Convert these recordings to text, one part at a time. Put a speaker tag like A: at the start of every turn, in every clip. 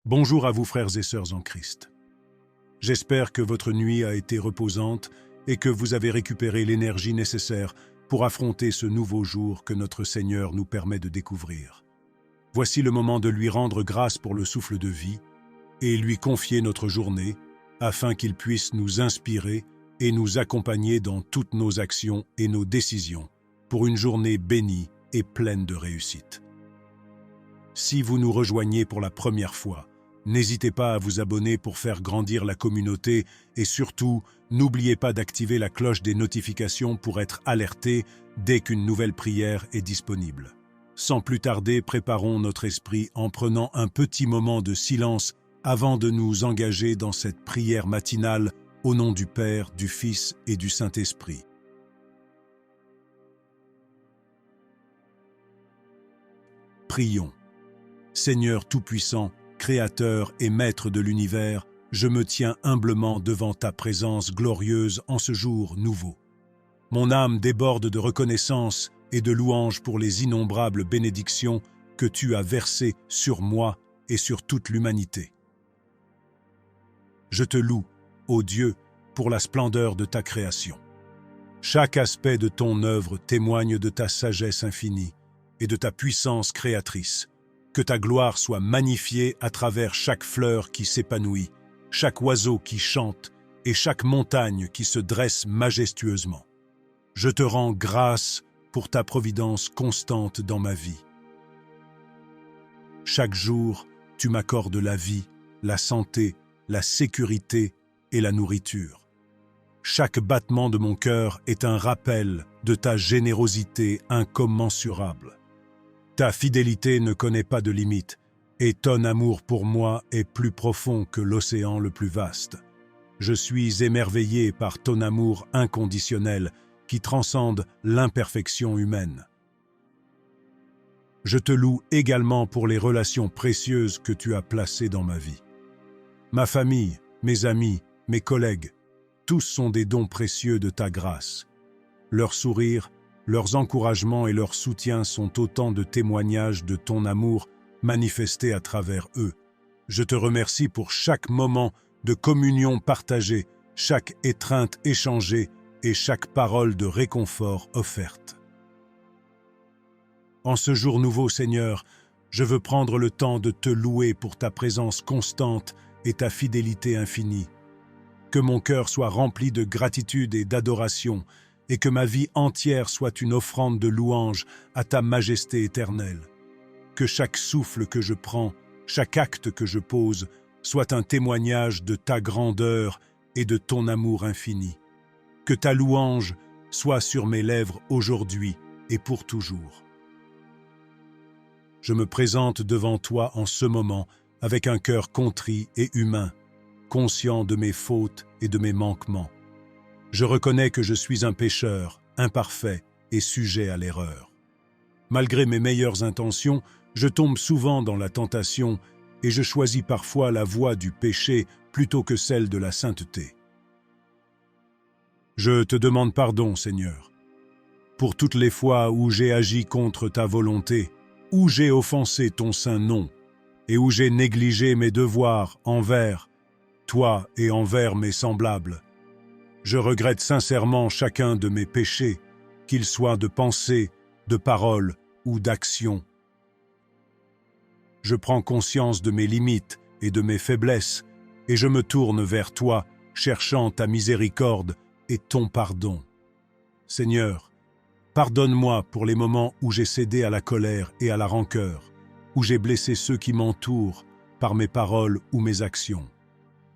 A: Bonjour à vous frères et sœurs en Christ. J'espère que votre nuit a été reposante et que vous avez récupéré l'énergie nécessaire pour affronter ce nouveau jour que notre Seigneur nous permet de découvrir. Voici le moment de lui rendre grâce pour le souffle de vie et lui confier notre journée afin qu'il puisse nous inspirer et nous accompagner dans toutes nos actions et nos décisions pour une journée bénie et pleine de réussite. Si vous nous rejoignez pour la première fois, n'hésitez pas à vous abonner pour faire grandir la communauté et surtout, n'oubliez pas d'activer la cloche des notifications pour être alerté dès qu'une nouvelle prière est disponible. Sans plus tarder, préparons notre esprit en prenant un petit moment de silence avant de nous engager dans cette prière matinale au nom du Père, du Fils et du Saint-Esprit. Prions. Seigneur Tout-Puissant, Créateur et Maître de l'univers, je me tiens humblement devant ta présence glorieuse en ce jour nouveau. Mon âme déborde de reconnaissance et de louange pour les innombrables bénédictions que tu as versées sur moi et sur toute l'humanité. Je te loue, ô Dieu, pour la splendeur de ta création. Chaque aspect de ton œuvre témoigne de ta sagesse infinie et de ta puissance créatrice. Que ta gloire soit magnifiée à travers chaque fleur qui s'épanouit, chaque oiseau qui chante et chaque montagne qui se dresse majestueusement. Je te rends grâce pour ta providence constante dans ma vie. Chaque jour, tu m'accordes la vie, la santé, la sécurité et la nourriture. Chaque battement de mon cœur est un rappel de ta générosité incommensurable. Ta fidélité ne connaît pas de limite, et ton amour pour moi est plus profond que l'océan le plus vaste. Je suis émerveillé par ton amour inconditionnel qui transcende l'imperfection humaine. Je te loue également pour les relations précieuses que tu as placées dans ma vie. Ma famille, mes amis, mes collègues, tous sont des dons précieux de ta grâce. Leur sourire, leurs encouragements et leur soutien sont autant de témoignages de ton amour manifesté à travers eux. Je te remercie pour chaque moment de communion partagée, chaque étreinte échangée et chaque parole de réconfort offerte. En ce jour nouveau, Seigneur, je veux prendre le temps de te louer pour ta présence constante et ta fidélité infinie. Que mon cœur soit rempli de gratitude et d'adoration, et que ma vie entière soit une offrande de louange à ta majesté éternelle. Que chaque souffle que je prends, chaque acte que je pose, soit un témoignage de ta grandeur et de ton amour infini. Que ta louange soit sur mes lèvres aujourd'hui et pour toujours. Je me présente devant toi en ce moment avec un cœur contrit et humain, conscient de mes fautes et de mes manquements. Je reconnais que je suis un pécheur, imparfait et sujet à l'erreur. Malgré mes meilleures intentions, je tombe souvent dans la tentation et je choisis parfois la voie du péché plutôt que celle de la sainteté. Je te demande pardon, Seigneur, pour toutes les fois où j'ai agi contre ta volonté, où j'ai offensé ton saint nom et où j'ai négligé mes devoirs envers toi et envers mes semblables. Je regrette sincèrement chacun de mes péchés, qu'ils soient de pensée, de parole ou d'action. Je prends conscience de mes limites et de mes faiblesses, et je me tourne vers toi, cherchant ta miséricorde et ton pardon. Seigneur, pardonne-moi pour les moments où j'ai cédé à la colère et à la rancœur, où j'ai blessé ceux qui m'entourent par mes paroles ou mes actions.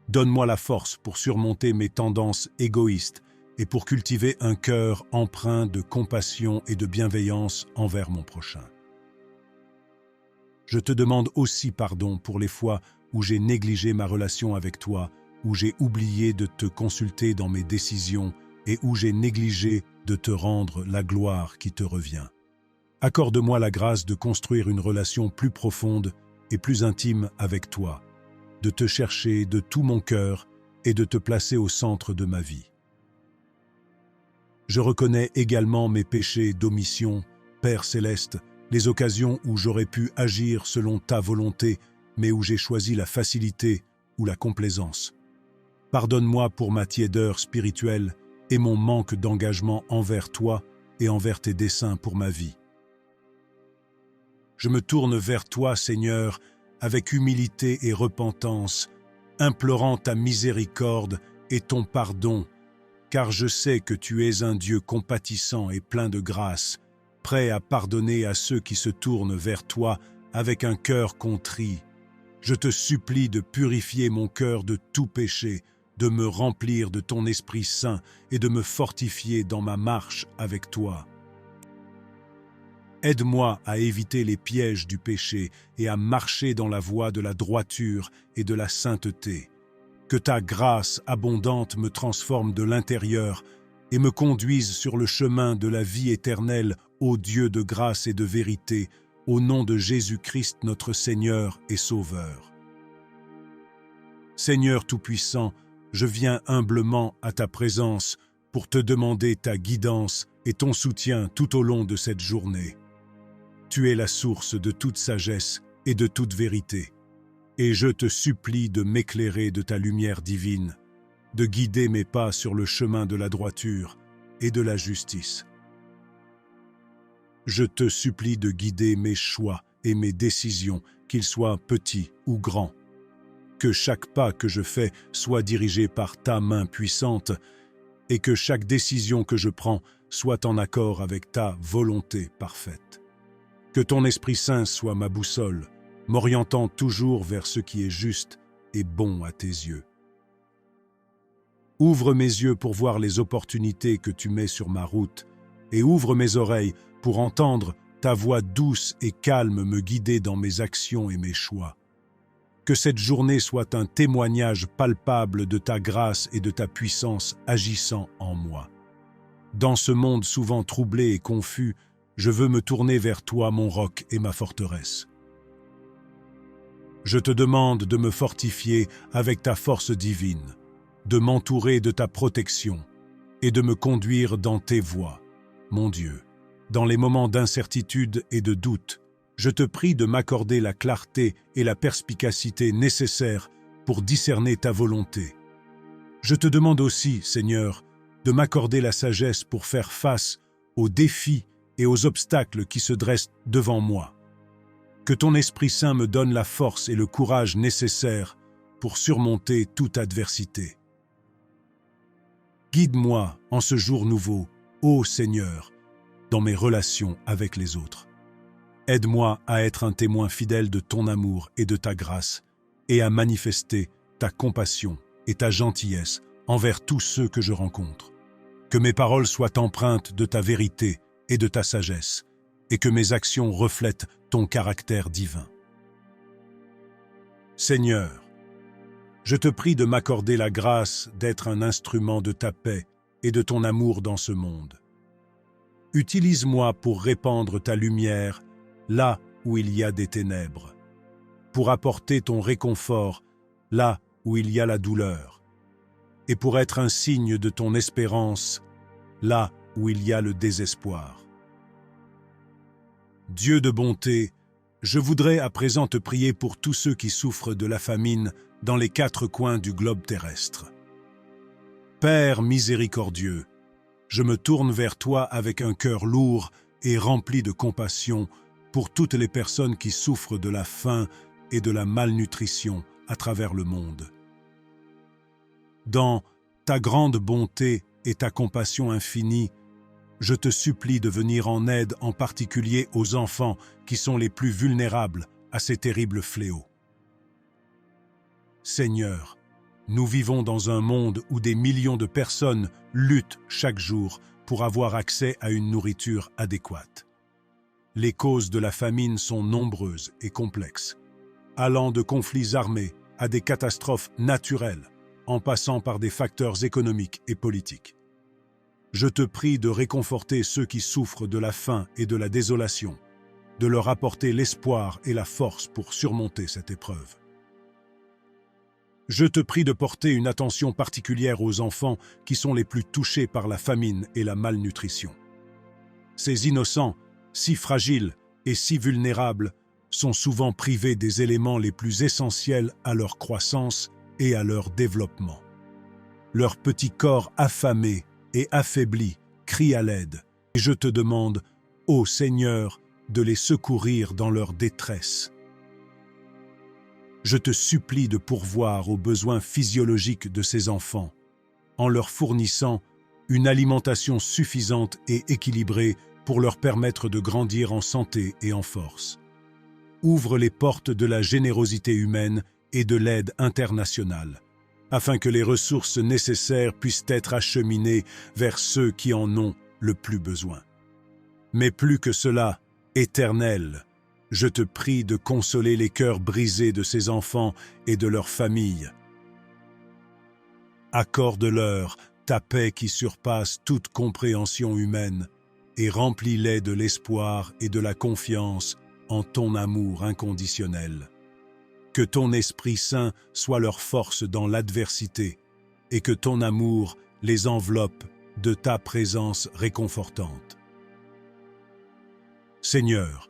A: Donne-moi la force pour surmonter mes tendances égoïstes et pour cultiver un cœur empreint de compassion et de bienveillance envers mon prochain. Je te demande aussi pardon pour les fois où j'ai négligé ma relation avec toi, où j'ai oublié de te consulter dans mes décisions et où j'ai négligé de te rendre la gloire qui te revient. Accorde-moi la grâce de construire une relation plus profonde et plus intime avec toi, de te chercher de tout mon cœur et de te placer au centre de ma vie. Je reconnais également mes péchés d'omission, Père céleste, les occasions où j'aurais pu agir selon ta volonté mais où j'ai choisi la facilité ou la complaisance. Pardonne-moi pour ma tiédeur spirituelle et mon manque d'engagement envers toi et envers tes desseins pour ma vie. Je me tourne vers toi, Seigneur, avec humilité et repentance, implorant ta miséricorde et ton pardon, car je sais que tu es un Dieu compatissant et plein de grâce, prêt à pardonner à ceux qui se tournent vers toi avec un cœur contrit. Je te supplie de purifier mon cœur de tout péché, de me remplir de ton Esprit Saint et de me fortifier dans ma marche avec toi. Aide-moi à éviter les pièges du péché et à marcher dans la voie de la droiture et de la sainteté. Que ta grâce abondante me transforme de l'intérieur et me conduise sur le chemin de la vie éternelle, ô Dieu de grâce et de vérité, au nom de Jésus-Christ notre Seigneur et Sauveur. Seigneur Tout-Puissant, je viens humblement à ta présence pour te demander ta guidance et ton soutien tout au long de cette journée. Tu es la source de toute sagesse et de toute vérité, et je te supplie de m'éclairer de ta lumière divine, de guider mes pas sur le chemin de la droiture et de la justice. Je te supplie de guider mes choix et mes décisions, qu'ils soient petits ou grands. Que chaque pas que je fais soit dirigé par ta main puissante et que chaque décision que je prends soit en accord avec ta volonté parfaite. Que ton Esprit Saint soit ma boussole, m'orientant toujours vers ce qui est juste et bon à tes yeux. Ouvre mes yeux pour voir les opportunités que tu mets sur ma route et ouvre mes oreilles pour entendre ta voix douce et calme me guider dans mes actions et mes choix. Que cette journée soit un témoignage palpable de ta grâce et de ta puissance agissant en moi. Dans ce monde souvent troublé et confus, je veux me tourner vers toi, mon roc et ma forteresse. Je te demande de me fortifier avec ta force divine, de m'entourer de ta protection et de me conduire dans tes voies, mon Dieu. Dans les moments d'incertitude et de doute, je te prie de m'accorder la clarté et la perspicacité nécessaires pour discerner ta volonté. Je te demande aussi, Seigneur, de m'accorder la sagesse pour faire face aux défis et aux obstacles qui se dressent devant moi. Que ton Esprit Saint me donne la force et le courage nécessaires pour surmonter toute adversité. Guide-moi en ce jour nouveau, ô Seigneur, dans mes relations avec les autres. Aide-moi à être un témoin fidèle de ton amour et de ta grâce, et à manifester ta compassion et ta gentillesse envers tous ceux que je rencontre. Que mes paroles soient empreintes de ta vérité et de ta sagesse, et que mes actions reflètent ton caractère divin. Seigneur, je te prie de m'accorder la grâce d'être un instrument de ta paix et de ton amour dans ce monde. Utilise-moi pour répandre ta lumière là où il y a des ténèbres, pour apporter ton réconfort là où il y a la douleur, et pour être un signe de ton espérance là où il y a le désespoir. Dieu de bonté, je voudrais à présent te prier pour tous ceux qui souffrent de la famine dans les 4 coins du globe terrestre. Père miséricordieux, je me tourne vers toi avec un cœur lourd et rempli de compassion pour toutes les personnes qui souffrent de la faim et de la malnutrition à travers le monde. Dans ta grande bonté et ta compassion infinie, je te supplie de venir en aide en particulier aux enfants qui sont les plus vulnérables à ces terribles fléaux. Seigneur, nous vivons dans un monde où des millions de personnes luttent chaque jour pour avoir accès à une nourriture adéquate. Les causes de la famine sont nombreuses et complexes, allant de conflits armés à des catastrophes naturelles, en passant par des facteurs économiques et politiques. Je te prie de réconforter ceux qui souffrent de la faim et de la désolation, de leur apporter l'espoir et la force pour surmonter cette épreuve. Je te prie de porter une attention particulière aux enfants qui sont les plus touchés par la famine et la malnutrition. Ces innocents, si fragiles et si vulnérables, sont souvent privés des éléments les plus essentiels à leur croissance et à leur développement. Leur petit corps affamé et affaibli crie à l'aide, et je te demande, ô Seigneur, de les secourir dans leur détresse. Je te supplie de pourvoir aux besoins physiologiques de ces enfants, en leur fournissant une alimentation suffisante et équilibrée pour leur permettre de grandir en santé et en force. Ouvre les portes de la générosité humaine et de l'aide internationale, afin que les ressources nécessaires puissent être acheminées vers ceux qui en ont le plus besoin. Mais plus que cela, Éternel, je te prie de consoler les cœurs brisés de ces enfants et de leurs familles. Accorde-leur ta paix qui surpasse toute compréhension humaine et remplis-les de l'espoir et de la confiance en ton amour inconditionnel. Que ton Esprit Saint soit leur force dans l'adversité et que ton amour les enveloppe de ta présence réconfortante. Seigneur,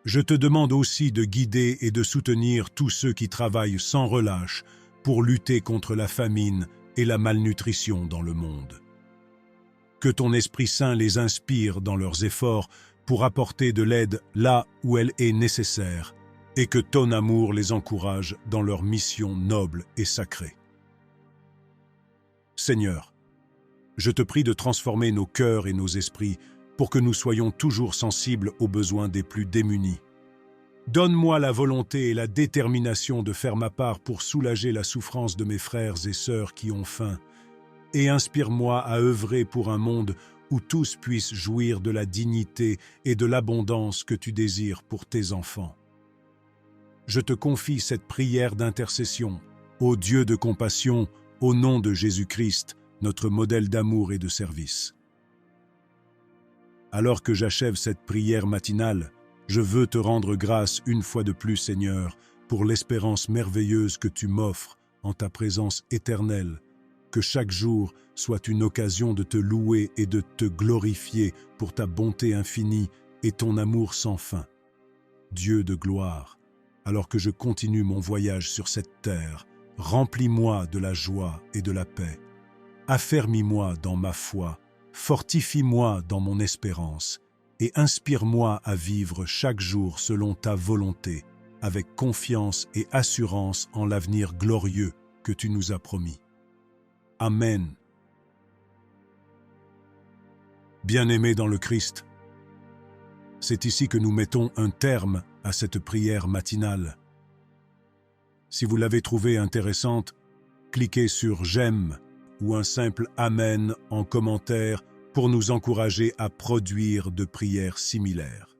A: je te demande aussi de guider et de soutenir tous ceux qui travaillent sans relâche pour lutter contre la famine et la malnutrition dans le monde. Que ton Esprit Saint les inspire dans leurs efforts pour apporter de l'aide là où elle est nécessaire et que ton amour les encourage dans leur mission noble et sacrée. Seigneur, je te prie de transformer nos cœurs et nos esprits pour que nous soyons toujours sensibles aux besoins des plus démunis. Donne-moi la volonté et la détermination de faire ma part pour soulager la souffrance de mes frères et sœurs qui ont faim, et inspire-moi à œuvrer pour un monde où tous puissent jouir de la dignité et de l'abondance que tu désires pour tes enfants. Je te confie cette prière d'intercession, ô Dieu de compassion, au nom de Jésus-Christ, notre modèle d'amour et de service. Alors que j'achève cette prière matinale, je veux te rendre grâce une fois de plus, Seigneur, pour l'espérance merveilleuse que tu m'offres en ta présence éternelle. Que chaque jour soit une occasion de te louer et de te glorifier pour ta bonté infinie et ton amour sans fin. Dieu de gloire, alors que je continue mon voyage sur cette terre, remplis-moi de la joie et de la paix. Affermis-moi dans ma foi, fortifie-moi dans mon espérance et inspire-moi à vivre chaque jour selon ta volonté, avec confiance et assurance en l'avenir glorieux que tu nous as promis. Amen. Bien-aimés dans le Christ, c'est ici que nous mettons un terme à cette prière matinale. Si vous l'avez trouvée intéressante, cliquez sur « J'aime » ou un simple « Amen » en commentaire pour nous encourager à produire de prières similaires.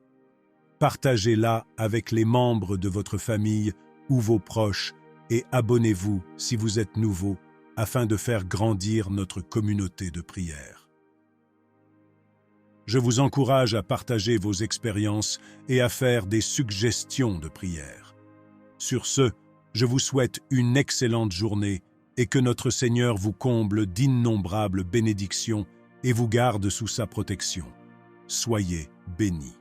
A: Partagez-la avec les membres de votre famille ou vos proches et abonnez-vous si vous êtes nouveau afin de faire grandir notre communauté de prière. Je vous encourage à partager vos expériences et à faire des suggestions de prière. Sur ce, je vous souhaite une excellente journée et que notre Seigneur vous comble d'innombrables bénédictions et vous garde sous sa protection. Soyez bénis.